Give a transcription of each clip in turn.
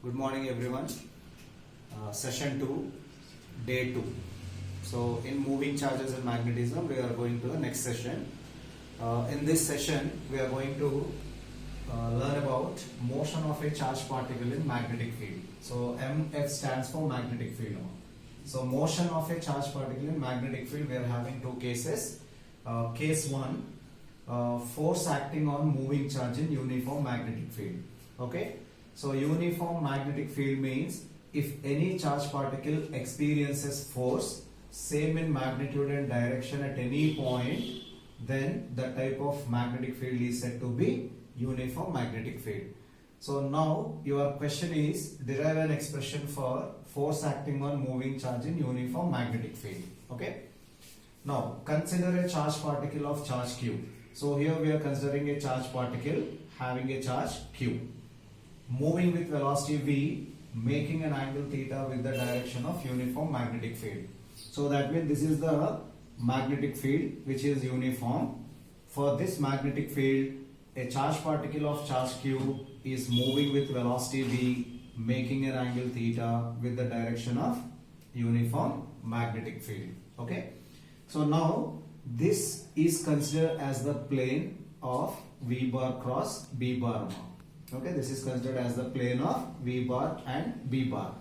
Good morning everyone. Session 2, day 2. So in moving charges and magnetism we are going to the next session. In this session we are going to learn about motion of a charged particle in magnetic field. So MF stands for magnetic field. So motion of a charged particle in magnetic field, we are having two cases. Case 1, force acting on moving charge in uniform magnetic field. Okay. So uniform magnetic field means if any charged particle experiences force same in magnitude and direction at any point, then the type of magnetic field is said to be uniform magnetic field. So now your question is derive an expression for force acting on moving charge in uniform magnetic field. Okay. Now consider a charged particle of charge q. So here we are considering a charged particle having a charge q, moving with velocity v, making an angle theta with the direction of uniform magnetic field. So that means this is the magnetic field which is uniform. For this magnetic field, a charged particle of charge q is moving with velocity v, making an angle theta with the direction of uniform magnetic field. Okay. So now this is considered as the plane of v bar cross b bar. Okay, this is considered as the plane of v bar and b bar.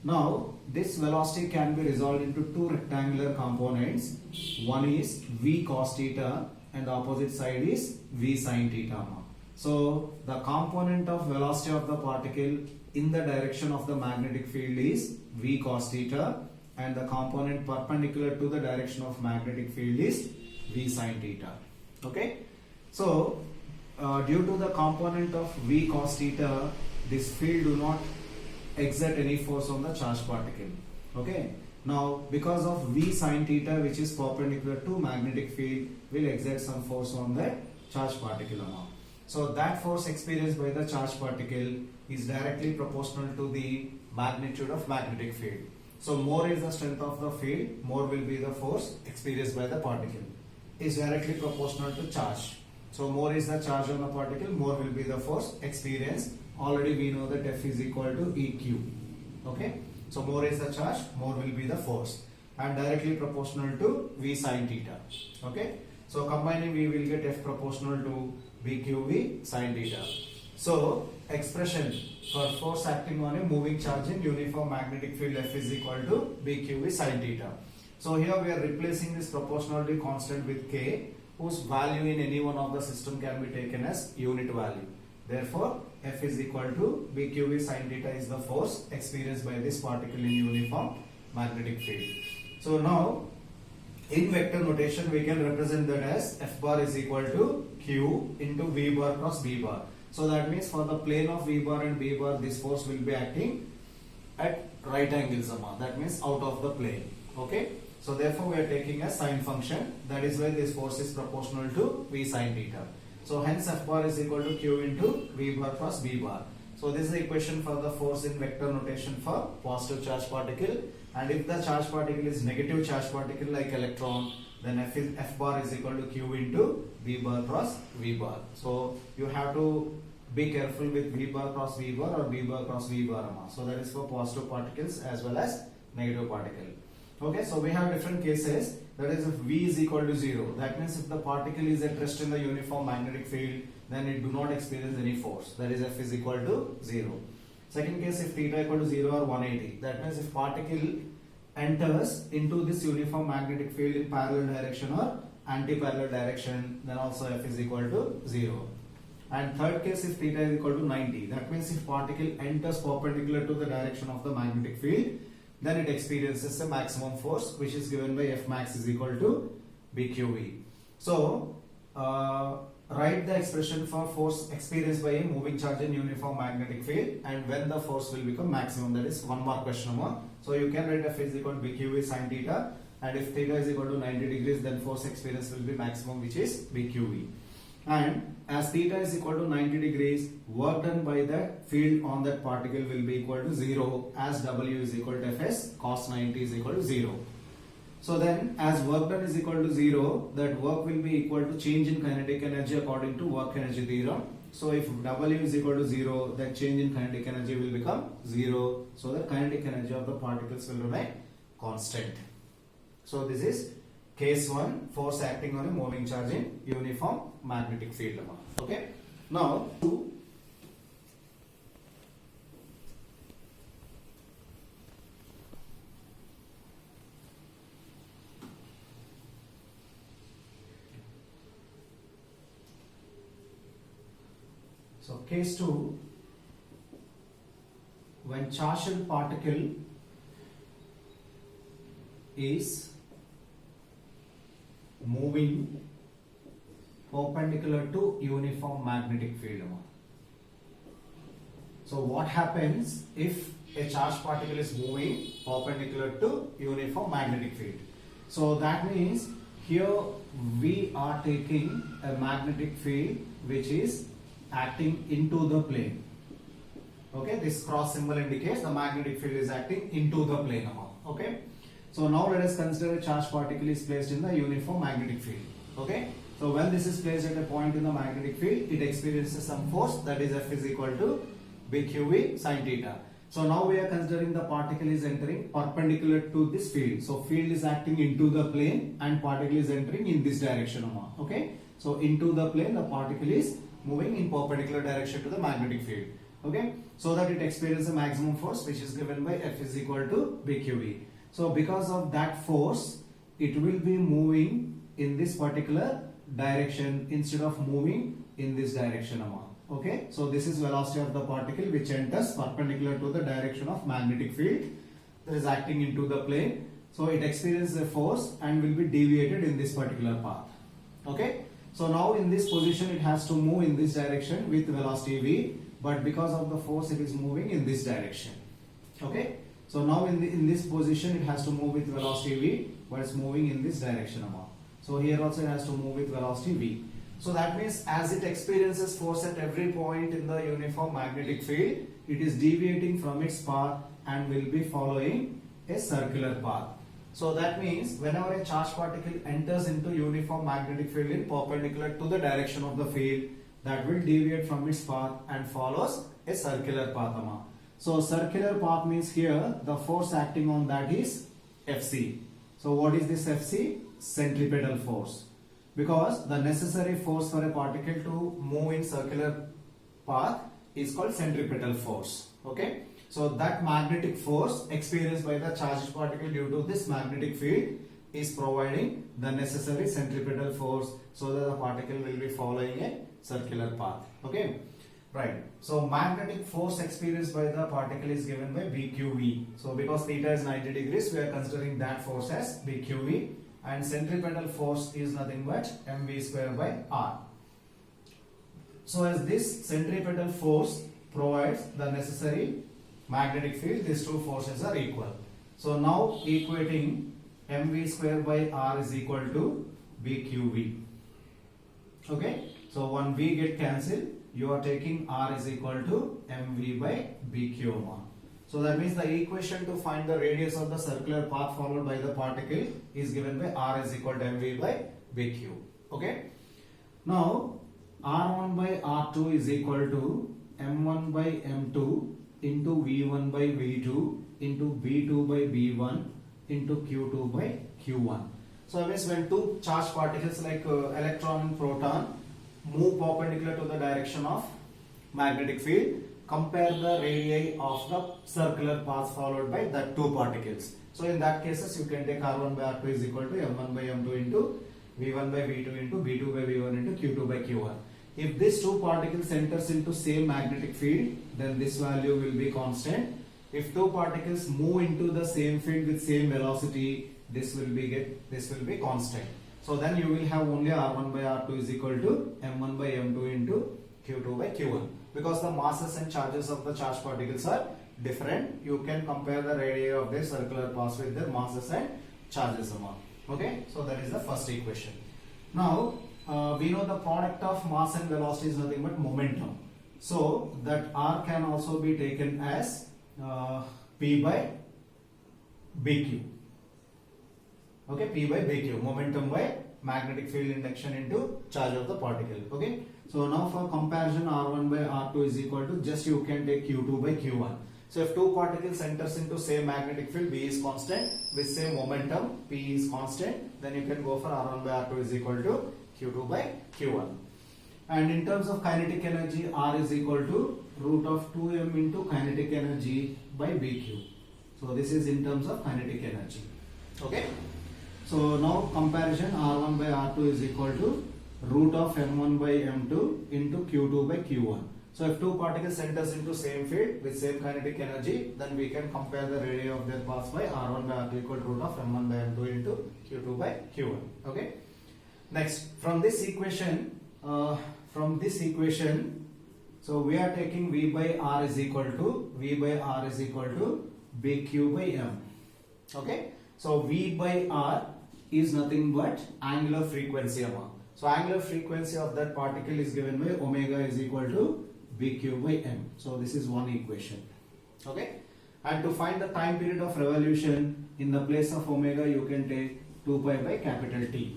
Now this velocity can be resolved into two rectangular components. One is v cos theta and the opposite side is v sin theta. So the component of velocity of the particle in the direction of the magnetic field is v cos theta, and the component perpendicular to the direction of magnetic field is v sin theta. Okay. So due to the component of v cos theta, this field do not exert any force on the charged particle. Okay. Now because of v sin theta, which is perpendicular to magnetic field, will exert some force on the charged particle amount. So that force experienced by the charged particle is directly proportional to the magnitude of magnetic field. So more is the strength of the field, more will be the force experienced by the particle. Is directly proportional to charge. So more is the charge on the particle, more will be the force experienced. Already we know that F is equal to EQ. Okay. So more is the charge, more will be the force, and directly proportional to V sin theta. Okay. So combining we will get F proportional to BQV sin theta. So expression for force acting on a moving charge in uniform magnetic field, F is equal to BQV sin theta. So here we are replacing this proportionality constant with K, whose value in any one of the system can be taken as unit value. Therefore, F is equal to BQV sin theta is the force experienced by this particle in uniform magnetic field. So now, in vector notation, we can represent that as F bar is equal to Q into V bar cross B bar. So that means for the plane of V bar and B bar, this force will be acting at right angles. That means out of the plane. Okay. So therefore we are taking a sine function. That is why this force is proportional to V sin theta. So hence F bar is equal to Q into V bar plus B bar. So this is the equation for the force in vector notation for positive charge particle. And if the charge particle is negative charge particle like electron, then F bar is equal to Q into V bar cross V bar. So you have to be careful with V bar cross V bar or V bar cross V bar. So that is for positive particles as well as negative particle. Okay, so we have different cases. That is if V is equal to 0. That means if the particle is at rest in the uniform magnetic field, then it do not experience any force. That is F is equal to 0. Second case, if theta equal to 0 or 180. That means if particle enters into this uniform magnetic field in parallel direction or anti-parallel direction, then also F is equal to 0. And third case, if theta is equal to 90. That means if particle enters perpendicular to the direction of the magnetic field, then it experiences a maximum force, which is given by F max is equal to BQV. So write the expression for force experienced by a moving charge in uniform magnetic field and when the force will become maximum. That is one more question mark. So you can write F is equal to BQV sin theta, and if theta is equal to 90 degrees, then force experience will be maximum, which is BQV. And as theta is equal to 90 degrees, work done by the field on that particle will be equal to 0, as W is equal to Fs cos 90 is equal to 0. So then as work done is equal to 0, that work will be equal to change in kinetic energy according to work energy theorem. So if W is equal to 0, then change in kinetic energy will become 0. So the kinetic energy of the particles will remain constant. So this is case 1, force acting on a moving charge in uniform magnetic field. Okay. Now case 2, when charged particle is moving perpendicular to uniform magnetic field. So what happens if a charged particle is moving perpendicular to uniform magnetic field? So that means here we are taking a magnetic field which is acting into the plane. Okay, this cross symbol indicates the magnetic field is acting into the plane. Okay, so now let us consider a charged particle is placed in the uniform magnetic field. Okay, so when this is placed at a point in the magnetic field, it experiences some force, that is F is equal to BQV sin theta. So now we are considering the particle is entering perpendicular to this field. So field is acting into the plane and particle is entering in this direction. Okay, so into the plane the particle is moving in perpendicular direction to the magnetic field. Okay, so that it experiences a maximum force which is given by F is equal to BQV. So because of that force, it will be moving in this particular direction instead of moving in this direction. Okay, so this is velocity of the particle which enters perpendicular to the direction of magnetic field that is acting into the plane. So it experiences a force and will be deviated in this particular path. Okay, so now in this position it has to move in this direction with velocity v, but because of the force it is moving in this direction. Okay, so now in this position it has to move with velocity v, but it's moving in this direction. So here also it has to move with velocity v. So that means as it experiences force at every point in the uniform magnetic field, it is deviating from its path and will be following a circular path. So that means whenever a charged particle enters into uniform magnetic field in perpendicular to the direction of the field, that will deviate from its path and follows a circular path. So circular path means here the force acting on that is Fc. So what is this Fc? Centripetal force. Because the necessary force for a particle to move in circular path is called centripetal force. Okay, so that magnetic force experienced by the charged particle due to this magnetic field is providing the necessary centripetal force so that the particle will be following a circular path. Okay, right. So magnetic force experienced by the particle is given by BQV. So because theta is 90 degrees, we are considering that force as BQV. And centripetal force is nothing but mv square by r. So as this centripetal force provides the necessary magnetic field, these two forces are equal. So now equating mv square by r is equal to bqv. Okay, so one v get cancelled, you are taking r is equal to mv by bq. So that means the equation to find the radius of the circular path followed by the particle is given by r is equal to mv by bq. Okay. Now r1 by r2 is equal to m1 by m2 into v1 by v2 into v2 by v1 into q2 by q1. So that means when two charged particles like electron and proton move perpendicular to the direction of magnetic field, compare the radii of the circular path followed by the two particles. So in that cases you can take r1 by r2 is equal to m1 by m2 into v1 by v2 into v2 by v1 into q2 by q1. If these two particles enters into same magnetic field, then this value will be constant. If two particles move into the same field with same velocity, this will be constant. So then you will have only r1 by r2 is equal to m1 by m2 into q2 by q1. Because the masses and charges of the charged particles are different, you can compare the radii of their circular paths with their masses and charges amount. Okay, so that is the first equation. Now we know the product of mass and velocity is nothing but momentum. So that r can also be taken as p by bq. Okay, p by bq, momentum by magnetic field induction into charge of the particle. Okay. So now for comparison, R1 by R2 is equal to, just you can take Q2 by Q1. So if two particles enters into same magnetic field, B is constant, with same momentum, P is constant, then you can go for R1 by R2 is equal to Q2 by Q1. And in terms of kinetic energy, R is equal to root of 2m into kinetic energy by BQ. So this is in terms of kinetic energy. Okay. So now comparison, R1 by R2 is equal to root of m1 by m2 into q2 by q1. So if two particles enters into same field with same kinetic energy, then we can compare the radii of their paths by r1 by r2 equal to root of m1 by m2 into q2 by q1. Okay. Next, from this equation, so we are taking v by r is equal to bq by m. Okay. So v by r is nothing but angular frequency amount. So angular frequency of that particle is given by omega is equal to bq by m. So this is one equation. Okay. And to find the time period of revolution, in the place of omega you can take 2 pi by capital T.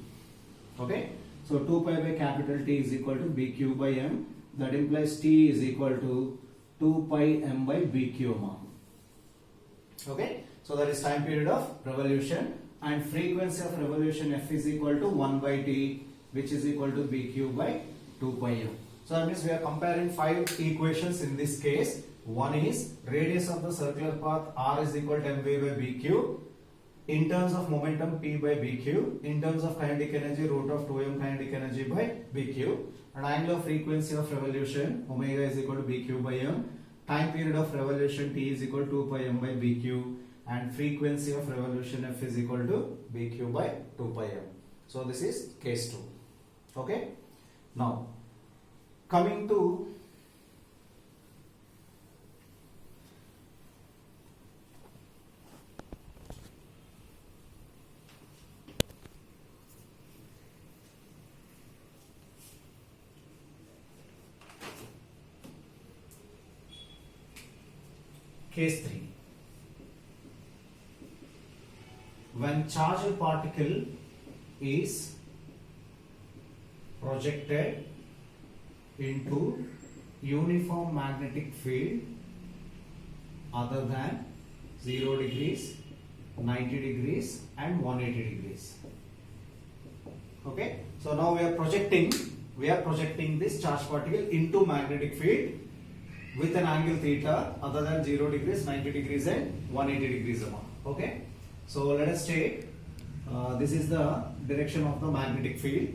Okay. So 2 pi by capital T is equal to bq by m. That implies T is equal to 2 pi m by bq amount. Okay. So that is time period of revolution, and frequency of revolution f is equal to 1 by t, which is equal to bq by 2 pi m. So that means we are comparing 5 equations in this case. One is radius of the circular path r is equal to mv by bq, in terms of momentum p by bq, in terms of kinetic energy root of 2m kinetic energy by bq, and angular frequency of revolution omega is equal to bq by m, time period of revolution t is equal to 2 pi m by bq, and frequency of revolution f is equal to bq by 2 pi m. So this is case 2. Okay. Now coming to case 3. When charged particle is projected into uniform magnetic field other than 0 degrees, 90 degrees and 180 degrees. Okay. So now we are projecting this charged particle into magnetic field with an angle theta other than 0 degrees, 90 degrees and 180 degrees amount. Okay. So let us take this is the direction of the magnetic field.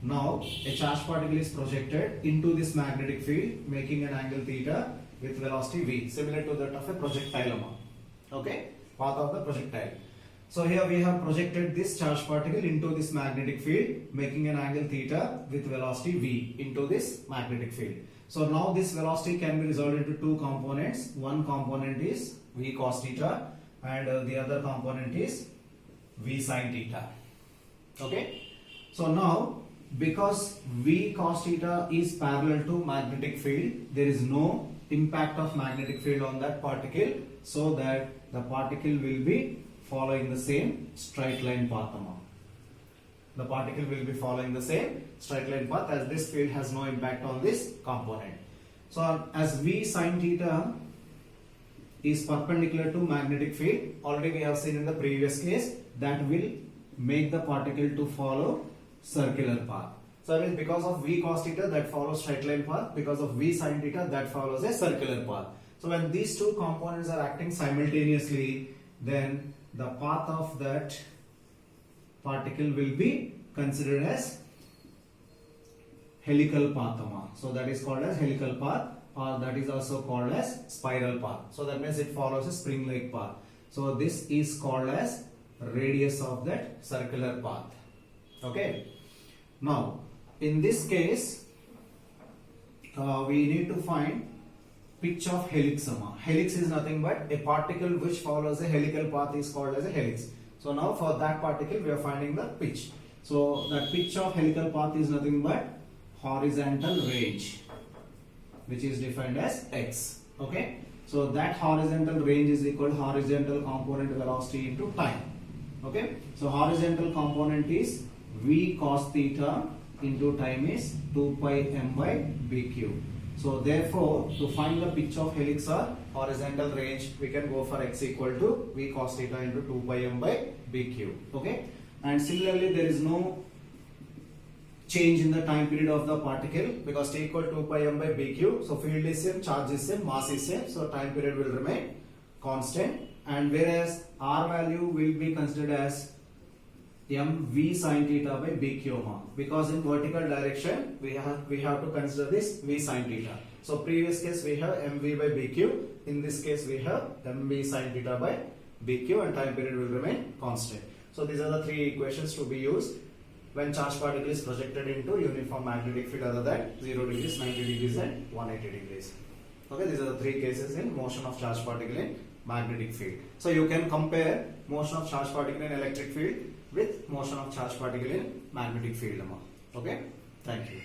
Now a charged particle is projected into this magnetic field making an angle theta with velocity v, similar to that of a projectile amount. Okay, path of the projectile. So here we have projected this charged particle into this magnetic field making an angle theta with velocity v into this magnetic field. So now this velocity can be resolved into two components. One component is v cos theta and the other component is v sin theta. Okay. So now because v cos theta is parallel to magnetic field, there is no impact of magnetic field on that particle, so that the particle will be following the same straight line path amount. The particle will be following the same straight line path, as this field has no impact on this component. So as v sin theta is perpendicular to magnetic field, already we have seen in the previous case, that will make the particle to follow circular path. So that means because of v cos theta that follows straight line path, because of v sin theta that follows a circular path. So when these two components are acting simultaneously, then the path of that particle will be considered as helical path amount. So that is called as helical path, or that is also called as spiral path. So that means it follows a spring-like path. So this is called as radius of that circular path. Okay. Now in this case we need to find pitch of helix amount. Helix is nothing but a particle which follows a helical path is called as a helix. So now for that particle we are finding the pitch. So the pitch of helical path is nothing but horizontal range, which is defined as x. Okay. So that horizontal range is equal to horizontal component velocity into time. Okay. So horizontal component is V cos theta into time is 2 pi m by b cube. So therefore, to find the pitch of helix or horizontal range, we can go for x equal to V cos theta into 2 pi m by b cube. Okay. And similarly, there is no change in the time period of the particle because t equal to 2 pi m by b cube. So field is same, charge is same, mass is same. So time period will remain constant. And whereas R value will be considered as mv sin theta by b cube because in vertical direction we have to consider this v sin theta. So previous case we have mv by b cube. In this case we have mv sin theta by b cube and time period will remain constant. So these are the three equations to be used when charged particle is projected into uniform magnetic field other than 0 degrees, 90 degrees and 180 degrees. Okay, these are the three cases in motion of charged particle in magnetic field. So you can compare motion of charged particle in electric field with motion of charged particle in magnetic field. Okay, thank you.